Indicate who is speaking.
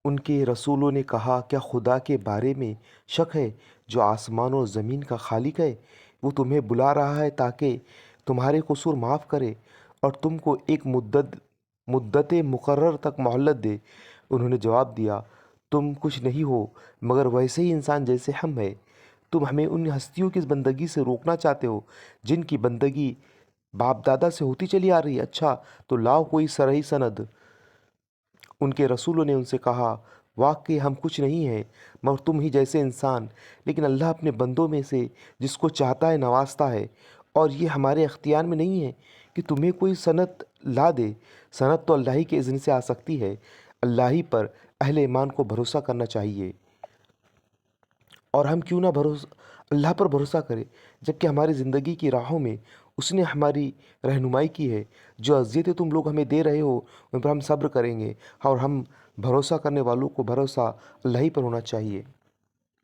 Speaker 1: ان کے رسولوں نے کہا، کیا خدا کے بارے میں شک ہے جو آسمان اور زمین کا خالق ہے؟ وہ تمہیں بلا رہا ہے تاکہ تمہارے قصور معاف کرے اور تم کو ایک مدت مقرر تک مہلت دے۔ انہوں نے جواب دیا، تم کچھ نہیں ہو مگر ویسے ہی انسان جیسے ہم ہیں۔ تم ہمیں ان ہستیوں کی بندگی سے روکنا چاہتے ہو جن کی بندگی باپ دادا سے ہوتی چلی آ رہی ہے۔ اچھا تو لاؤ کوئی صریح سند۔ ان کے رسولوں نے ان سے کہا، واقعی ہم کچھ نہیں ہیں مگر تم ہی جیسے انسان، لیکن اللہ اپنے بندوں میں سے جس کو چاہتا ہے نوازتا ہے، اور یہ ہمارے اختیار میں نہیں ہے کہ تمہیں کوئی سند لا دے۔ سند تو اللہ ہی کے اذن سے آ سکتی ہے۔ اللہ ہی پر اہل ایمان کو بھروسہ کرنا چاہیے۔ اور ہم کیوں نہ اللہ پر بھروسہ کریں جبکہ ہماری زندگی کی راہوں میں اس نے ہماری رہنمائی کی ہے۔ جو اذیتیں تم لوگ ہمیں دے رہے ہو ان پر ہم صبر کریں گے، اور ہم بھروسہ کرنے والوں کو بھروسہ اللہ ہی پر ہونا چاہیے۔